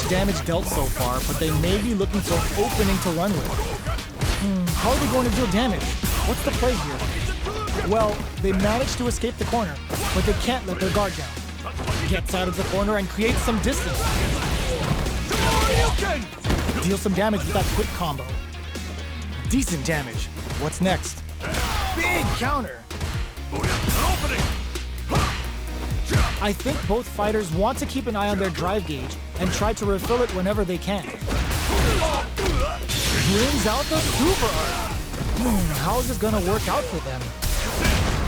damage dealt so far, but they may be looking for an opening to run with. How are they going to deal damage? What's the play here? Well, they managed to escape the corner, but they can't let their guard down. Gets out of the corner and creates some distance. Deal some damage with that quick combo. Decent damage. What's next? Big counter. I think both fighters want to keep an eye on their drive gauge and try to refill it whenever they can. Brings out the super art. How is this gonna work out for them?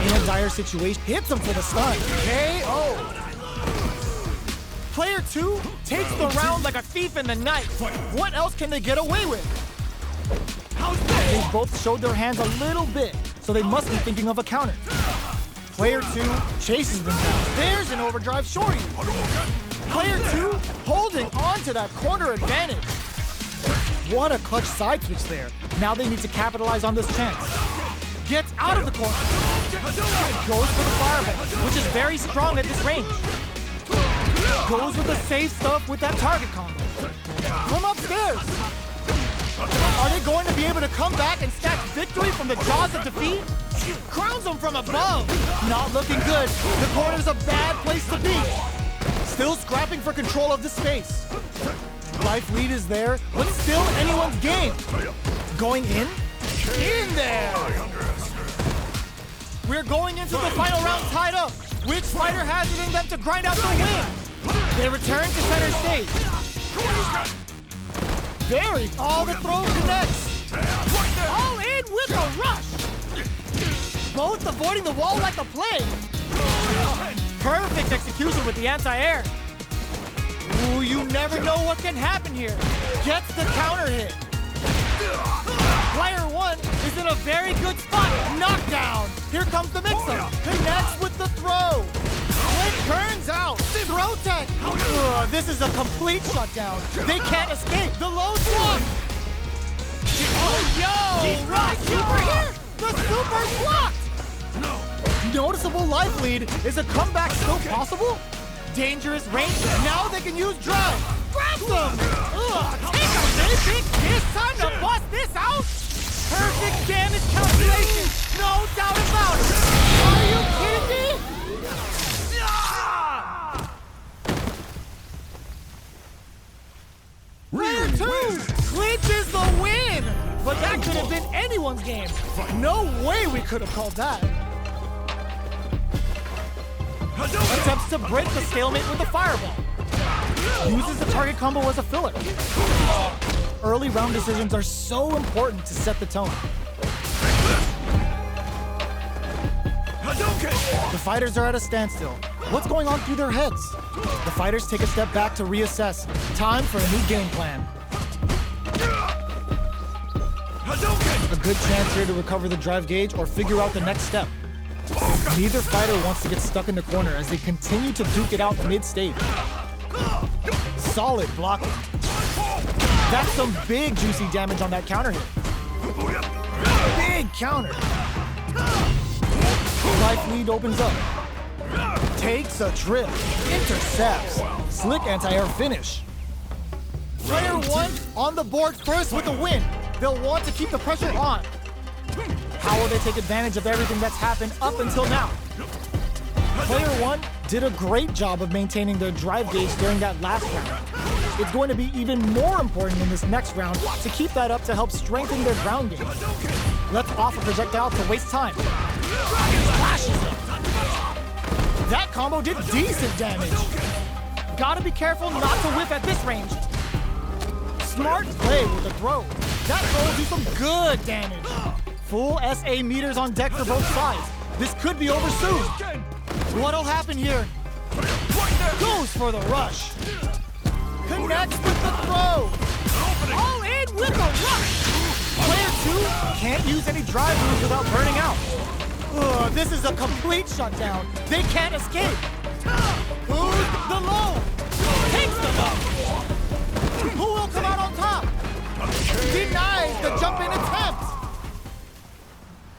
In a dire situation, hits him for the stun. KO. Player 2 takes the round like a thief in the night. What else can they get away with? They both showed their hands a little bit, so they must be thinking of a counter. Player 2 chases them down. There's an overdrive shorty. Player 2 holding on to that corner advantage. What a clutch side switch there. Now they need to capitalize on this chance. Gets out of the corner. Goes for the fireball, which is very strong at this range. Goes with the safe stuff with that target combo. From upstairs. Are they going to be able to come back and snatch victory from the jaws of defeat? Crowns them from above. Not looking good. The corner's a bad place to be. Still scrapping for control of the space. Life lead is there, but still anyone's game. Going in? In there! We're going into the final round tied up. Which fighter has it in them to grind out the win? They return to center stage. Very. All the throw connects. All in with a rush. Both avoiding the wall like a plague. Perfect execution with the anti-air. Ooh, you never know what can happen here. Gets the counter hit. Player 1 is in a very good spot. Knockdown. Here comes the mix-up. Connects with the throw. It turns out. Throw tech. This is a complete shutdown. They can't escape. The low block. Oh, yo! Right, super here. The super's blocked. Noticeable life lead. Is a comeback still possible? Dangerous range. Now they can use drive. Grab them. Take a basic. It's time to bust this out. Perfect damage calculation. No doubt about it. Are you kidding me? Player 2 clinches the win. But that could have been anyone's game. No way we could have called that. Attempts to break the stalemate with the fireball. Uses the target combo as a filler. Early round decisions are so important to set the tone. The fighters are at a standstill. What's going on through their heads? The fighters take a step back to reassess. Time for a new game plan. A good chance here to recover the drive gauge or figure out the next step. Neither fighter wants to get stuck in the corner as they continue to duke it out mid-stage. Solid blocking. That's some big juicy damage on that counter hit. Big counter. Life lead opens up. Takes a trip. Intercepts. Slick anti-air finish. Player 1 on the board first with a win. They'll want to keep the pressure on. How will they take advantage of everything that's happened up until now? Player 1 did a great job of maintaining their drive gauge during that last round. It's going to be even more important in this next round to keep that up to help strengthen their ground game. Let's off a projectile to waste time. Flashes it. That combo did decent damage. Gotta be careful not to whiff at this range. Smart play with the throw. That throw will do some good damage. Full SA meters on deck for both sides. This could be over soon. What'll happen here? Goes for the rush. Connects with the throw. All in with a rush. Player 2 can't use any drive moves without burning out. This is a complete shutdown. They can't escape. Who's the low? Takes them up. Who will come out on top? Denies the jump-in attempt.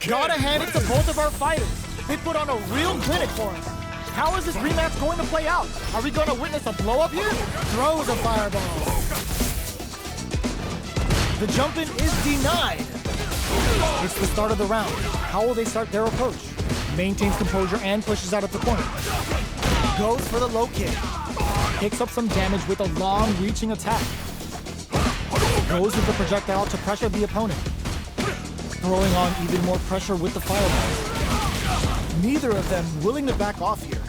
Gotta hand it to both of our fighters. They put on a real clinic for us. How is this rematch going to play out? Are we going to witness a blow-up here? Throws a fireball. The jump-in is denied. It's the start of the round. How will they start their approach? Maintains composure and pushes out of the corner. Goes for the low kick. Picks up some damage with a long reaching attack. Goes with the projectile to pressure the opponent. Throwing on even more pressure with the fireball. Neither of them willing to back off here.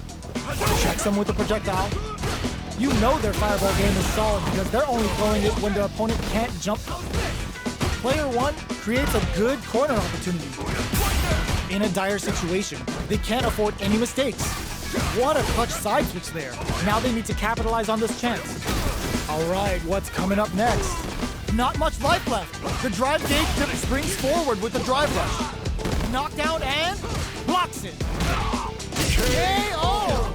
Checks them with the projectile. You know their fireball game is solid because they're only throwing it when their opponent can't jump them. Player one creates a good corner opportunity. In a dire situation, they can't afford any mistakes. What a clutch side switch there. Now they need to capitalize on this chance. All right, what's coming up next? Not much life left. The drive gauge tip springs forward with the drive rush. Knockdown and blocks it. KO!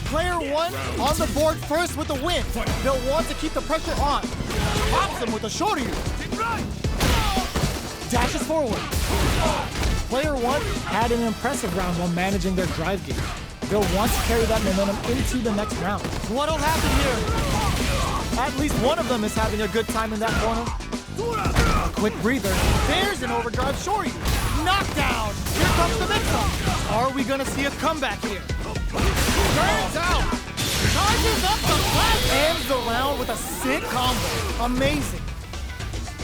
Player one on the board first with the win. They'll want to keep the pressure on. Pops him with a shorty. Dashes forward. Player one had an impressive round while managing their drive gauge. They'll want to carry that momentum into the next round. What'll happen here? At least one of them is having a good time in that corner. A quick breather. There's an overdrive shorty. Knockdown. Here comes the mix-up. Are we gonna see a comeback here? Turns out. Charges up the left. Ends the round with a sick combo. Amazing.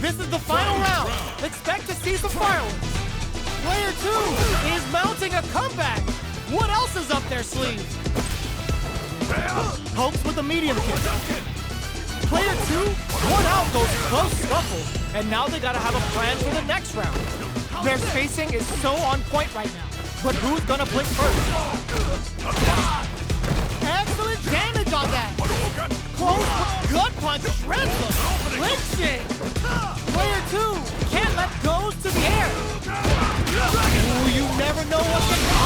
This is the final round. Expect to see some fireworks. Player two is mounting a comeback. What else is up their sleeve? Pokes with a medium kick. Player two won out those close scuffles, and now they gotta have a plan for the next round. Their spacing is so on point right now, but who's gonna blink first? Excellent damage on that. Close gut punch shreds them. Lynching. Player two can't let goes to the air. Ooh, you never know what can go.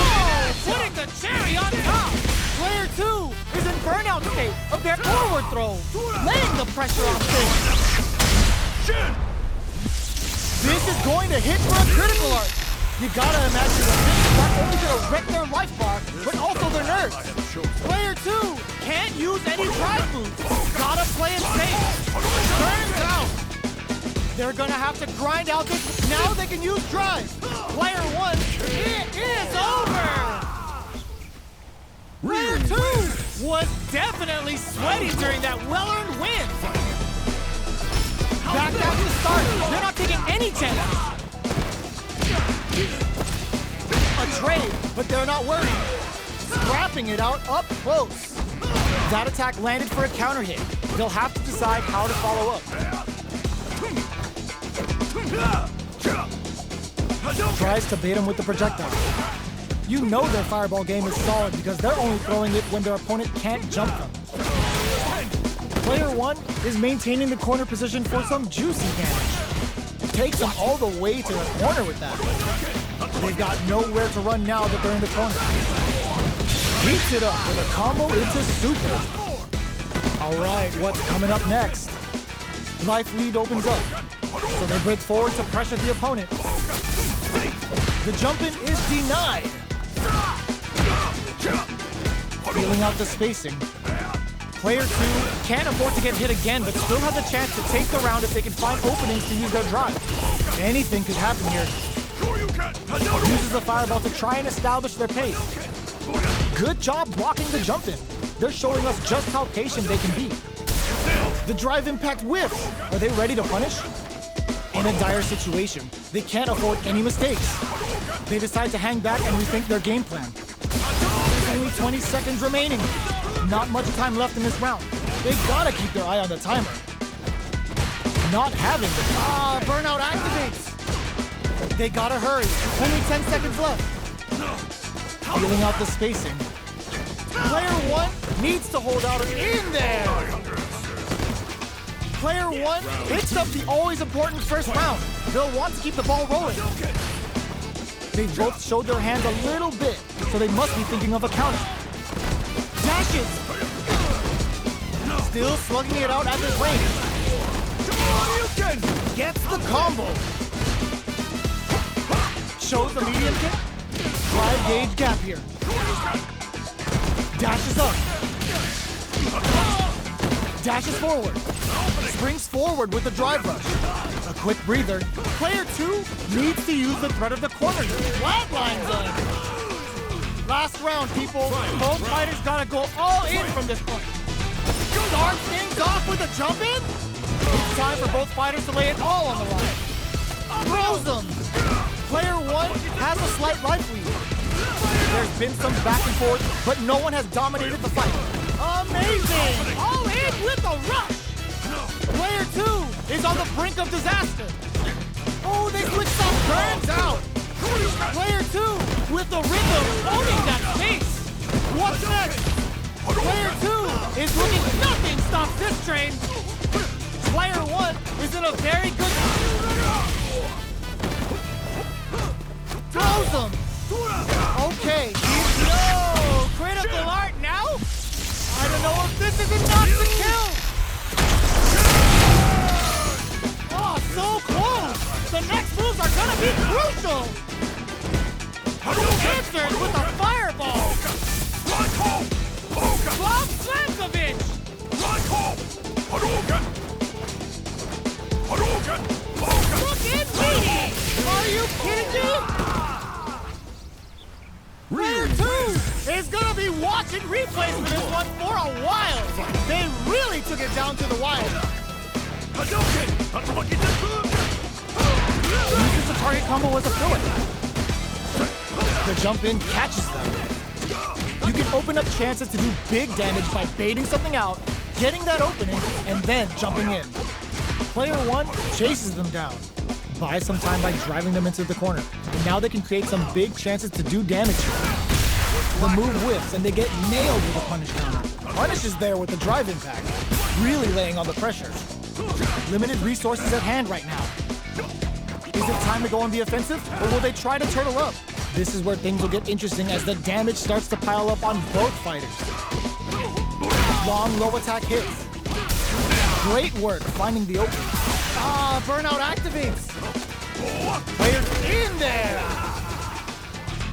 Putting the cherry on top. Player two is in burnout state of their forward throw, laying the pressure on things. This is going to hit for a critical arc. You gotta imagine that this is not only gonna wreck their life bar, but also their nerves. Player two can't use any drive moves. Gotta play it safe. Turns out they're gonna have to grind out this. Now they can use drive. Player one, it is over. Player two was definitely sweaty during that well-earned win. Back at the start, they're not taking any chances. A trade, but they're not worried. Scrapping it out up close. That attack landed for a counter hit. They'll have to decide how to follow up. Tries to bait him with the projectile. You know their fireball game is solid because they're only throwing it when their opponent can't jump them. Player one is maintaining the corner position for some juicy damage. Takes them all the way to the corner with that. They've got nowhere to run now that they're in the corner. Heats it up with a combo into super. All right, what's coming up next? Life lead opens up, so they break forward to pressure the opponent. The jump-in is denied. Feeling out the spacing. Player two can't afford to get hit again, but still has a chance to take the round if they can find openings to use their drive. Anything could happen here. Uses the fireball to try and establish their pace. Good job blocking the jump-in. They're showing us just how patient they can be. The drive impact whiffs. Are they ready to punish? In a dire situation, they can't afford any mistakes. They decide to hang back and rethink their game plan. There's only 20 seconds remaining. Not much time left in this round. They gotta keep their eye on the timer. Not having the burnout activates. They gotta hurry. Only 10 seconds left. Feeling out the spacing. Player one needs to hold out in there. Player one picks up the always important first round. They'll want to keep the ball rolling. They both showed their hands a little bit, so they must be thinking of a counter. Dashes! Still slugging it out at this range. Gets the combo. Shows the medium kick. Drive gauge gap here. Dashes up. Dashes forward. Springs forward with the drive rush. A quick breather. Player 2 needs to use the threat of the corner. Flatline zone. Last round, people. Both fighters gotta go all in from this point. Start things off with a jump in. It's time for both fighters to lay it all on the line. Throws them. Player 1 has a slight life lead. There's been some back and forth, but no one has dominated the fight. Amazing! All in with a rush! Player 2 is on the brink of disaster. Oh, they switched up, turns out. Player 2 with the rhythm, owning that space. What's next? Player 2 is looking, nothing stops this train. Player 1 is in a very good... Throws him. Okay. No! Critical art now? I don't know if this is enough to kill. Oh, so close. The next moves are gonna be crucial. Answers with a fireball. Bob Slankovic. Look in waiting. Are you kidding me? Player 2 is gonna be watching replays for this one for a while. They really took it down to the wire. Uses the target combo as a filler. The jump in catches them. You can open up chances to do big damage by baiting something out, getting that opening, and then jumping in. Player 1 chases them down. Buys some time by driving them into the corner. And now they can create some big chances to do damage here. The move whiffs and they get nailed with a punish counter. Punish is there with the drive impact, really laying on the pressure. Limited resources at hand right now. Is it time to go on the offensive, or will they try to turtle up? This is where things will get interesting as the damage starts to pile up on both fighters. Long low attack hits. Great work finding the opening. Burnout activates. Player in there.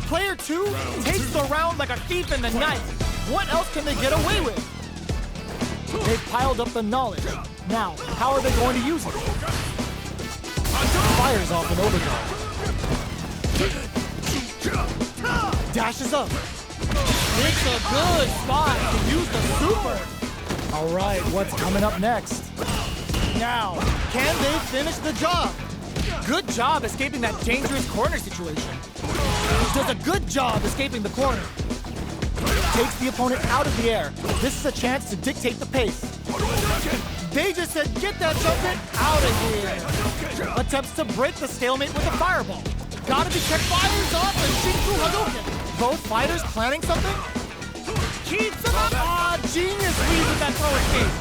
Player 2 takes the round like a thief in the night. What else can they get away with? They've piled up the knowledge. Now, how are they going to use it? Fires off an overdrive. Dashes up. It's a good spot to use the super. All right, what's coming up next? Now, can they finish the job? Good job escaping that dangerous corner situation. Does a good job escaping the corner. Takes the opponent out of the air. This is a chance to dictate the pace. They just said, get that jump in out of here. Attempts to break the stalemate with a fireball. Gotta be checked. Fires off the Shinku Hadouken. Both fighters planning something? Keeps him up. Genius lead with that throw escape.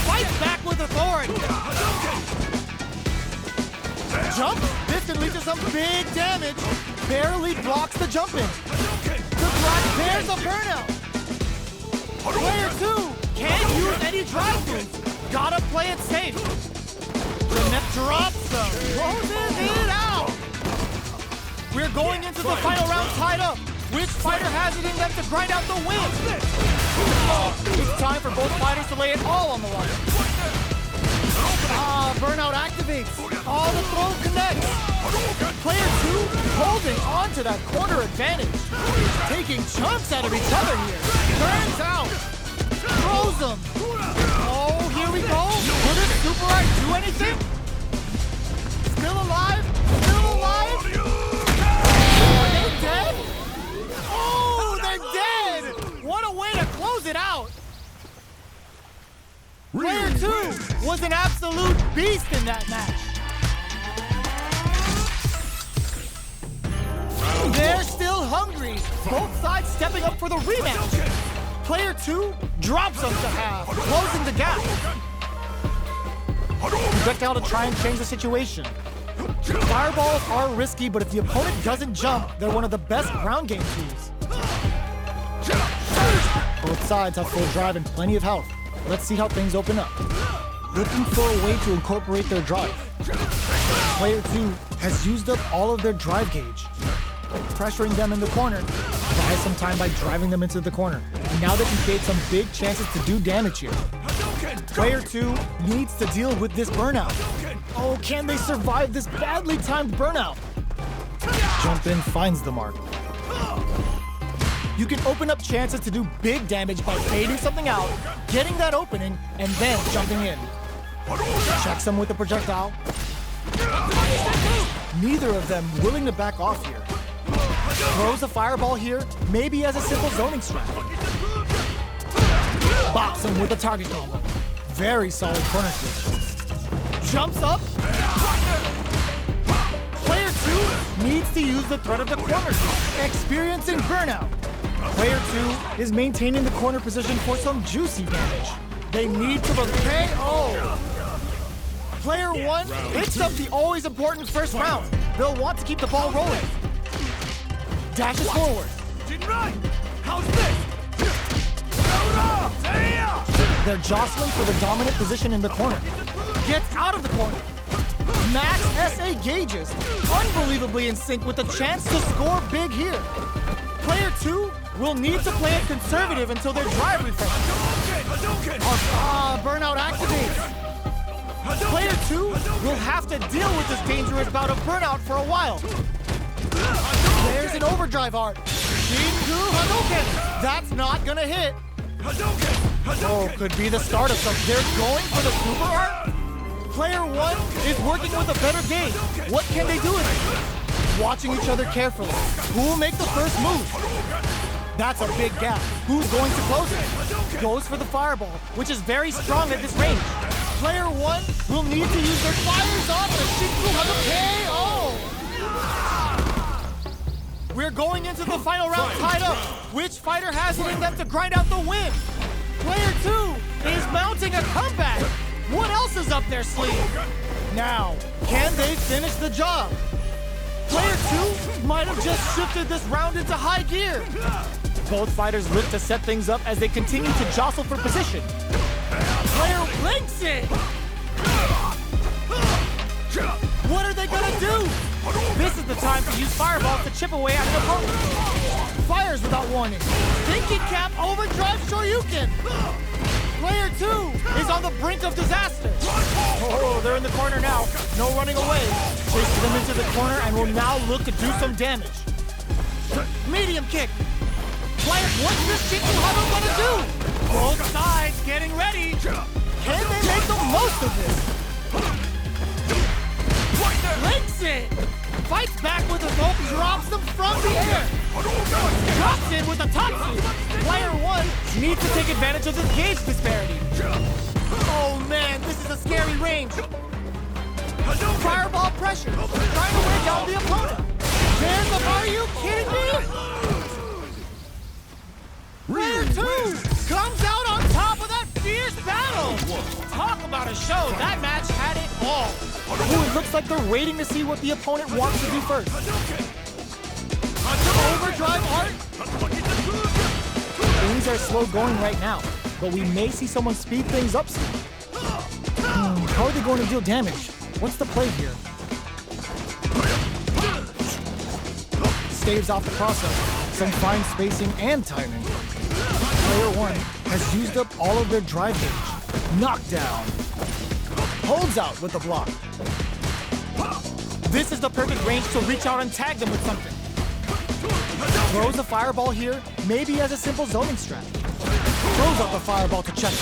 Fights back with authority. Jump. This can lead to some big damage. Barely blocks the jump in. The block bears a burnout. Player 2 can't use any drive moves. Gotta play it safe. The net drops them. Closes it out. We're going into the final round tied up. Which fighter has it in them to grind out the win? It's time for both fighters to lay it all on the line. Burnout activates. The throw connects. Player 2 holding on to that corner advantage. Taking chunks out of each other here. Turns out. Throws them. Oh, here we go. Will this super art do anything? Still alive? Still alive? Are they dead? Oh, they're dead! What a way to close it out! Player 2 was an absolute beast in that match. They're still hungry. Both sides stepping up for the rematch. Player 2 drops them to half, closing the gap. Projectile to try and change the situation. Fireballs are risky, but if the opponent doesn't jump, they're one of the best ground game tools. Both sides have full drive and plenty of health. Let's see how things open up. Looking for a way to incorporate their drive. Player 2 has used up all of their drive gauge. Pressuring them in the corner. buys some time by driving them into the corner. And now they can create some big chances to do damage here. Player 2 needs to deal with this burnout. Oh, can they survive this badly timed burnout? Jump in finds the mark. You can open up chances to do big damage by baiting something out, getting that opening, and then jumping in. Checks them with a projectile. Neither of them willing to back off here. Throws a fireball here, maybe as a simple zoning strat. Bops him with a target combo. Very solid corner switch. Jumps up. Player 2 needs to use the threat of the corner switch, experiencing burnout. Player 2 is maintaining the corner position for some juicy damage. They need to KO. Player 1 picks up the always important first round. They'll want to keep the ball rolling. Dashes forward. How's this? They're jostling for the dominant position in the corner. Gets out of the corner. Max SA gauges. Unbelievably in sync with the chance to score big here. Player 2 will need to play it conservative until their drive refreshes. Burnout activates. Player 2 will have to deal with this dangerous bout of burnout for a while. There's an overdrive art. Shinku Hadouken! That's not gonna hit. Oh, could be the start of something. They're going for the super art? Player 1 is working with a better game. What can they do with it? Watching each other carefully. Who will make the first move? That's a big gap. Who's going to close it? Goes for the fireball, which is very strong at this range. Player 1 will need to use their fires off the Shinku Hadouken! Oh! We're going into the final round tied up. Which fighter has it in them to grind out the win? Player 2 is mounting a comeback. What else is up their sleeve? Now, can they finish the job? Player 2 might have just shifted this round into high gear. Both fighters look to set things up as they continue to jostle for position. Player blinks it! What are they gonna do? This is the time to use fireballs to chip away at an opponent. Fires without warning. Thinking cap overdrive Shoryuken. Player 2 is on the brink of disaster. Oh, they're in the corner now. No running away. Chases them into the corner and will now look to do some damage. Medium kick. Player, what's this Shinku Hado gonna do? Both sides getting ready. Can they make the most of this? Links it! Fights back with a rope, drops them from the air! Drops in with a Tatsu! Player 1 needs to take advantage of this gauge disparity. Oh man, this is a scary range. Fireball pressure, trying to wear down the opponent. There's a, are you kidding me? Player 2 comes out on top of that fierce battle! Talk about a show, that match had it all. Ooh, it looks like they're waiting to see what the opponent wants to do first. Overdrive art? Things are slow going right now, but we may see someone speed things up soon. How are they going to deal damage? What's the play here? Staves off the process, some fine spacing and timing. Player 1 has used up all of their drive gauge. Knockdown. Holds out with the block. This is the perfect range to reach out and tag them with something. Throws a fireball here, maybe as a simple zoning strat. Throws up the fireball to check it.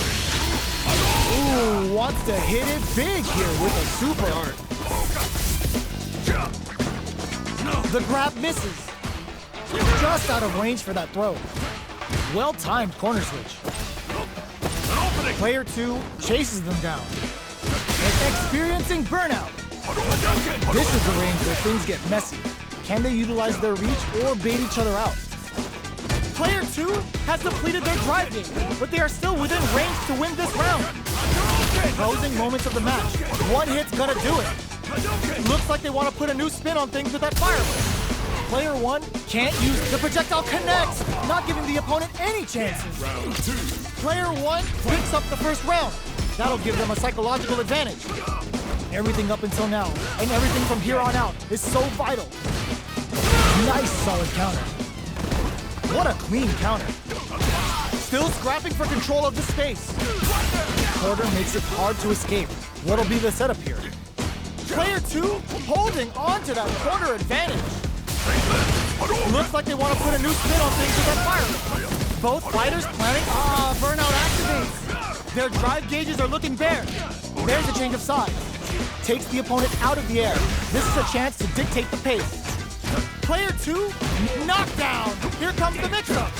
Ooh, wants to hit it big here with a super art. The grab misses. Just out of range for that throw. Well-timed corner switch. Player 2 chases them down. Experiencing burnout. This is the range where things get messy. Can they utilize their reach or bait each other out? Player 2 has depleted their drive game, but they are still within range to win this round. Closing moments of the match. One hit's gonna do it. Looks like they want to put a new spin on things with that fireball. Player 1 can't use the projectile connects, not giving the opponent any chances. Player 1 picks up the first round. That'll give them a psychological advantage. Everything up until now, and everything from here on out, is so vital. Nice solid counter. What a clean counter. Still scrapping for control of the space. Porter makes it hard to escape. What'll be the setup here? Player 2 holding on to that corner advantage. Looks like they want to put a new spin on things with that fire. Both fighters planning. Burnout activates. Their drive gauges are looking bare. There's a change of sides. Takes the opponent out of the air. This is a chance to dictate the pace. Player 2, knockdown. Here comes the mix-up.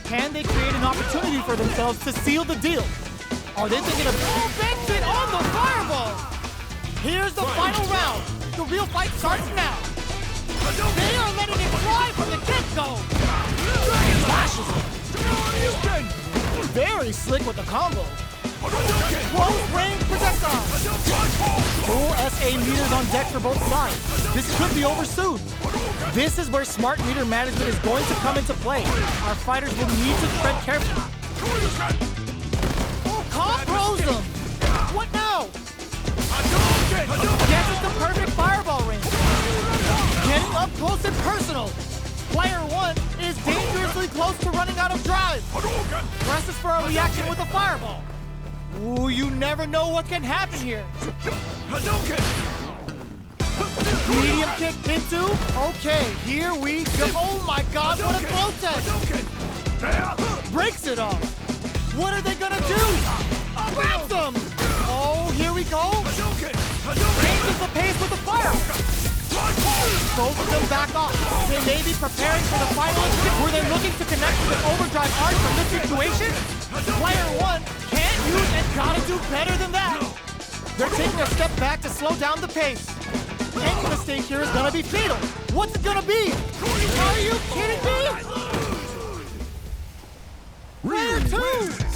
Can they create an opportunity for themselves to seal the deal? Are they thinking of banks it on the fireball? Here's the final round. The real fight starts now. They are letting it fly from the get-go. Flashes him. Very slick with the combo. Close range projectile. Full SA meters on deck for both sides. This could be over soon. This is where smart meter management is going to come into play. Our fighters will need to tread carefully. Oh, combos him. What now? Guesses the perfect fireball range. Getting up close and personal. Player 1 is dangerously close to running out of drive. Presses for a reaction with a fireball. Ooh, you never know what can happen here. Medium kick into. Okay, here we go. Oh my god, what a throw test. Breaks it off. What are they gonna do? Grabs them. Oh, here we go. Changes the pace with the fire. Both of them back off. They may be preparing for the final instant. Were they looking to connect with an overdrive arc from this situation? Player 1 can't use and gotta do better than that. They're taking a step back to slow down the pace. Any mistake here is gonna be fatal. What's it gonna be? Are you kidding me? Player 2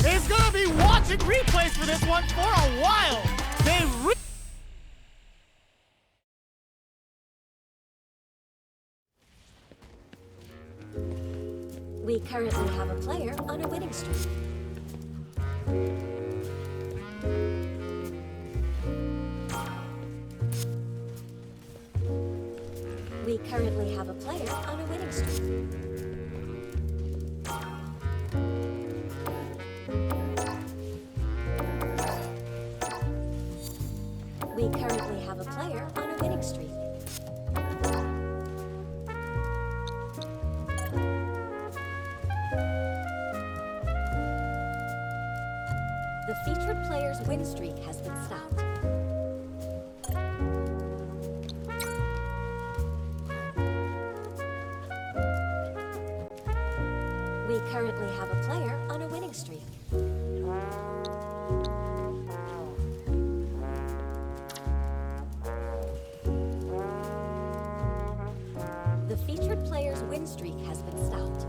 is gonna be watching replays for this one for a while. We currently have a player on a winning streak. We currently have a player on a winning streak. We currently have a player on a winning streak. The featured player's win streak has been stopped. We currently have a player on a winning streak. The featured player's win streak has been stopped.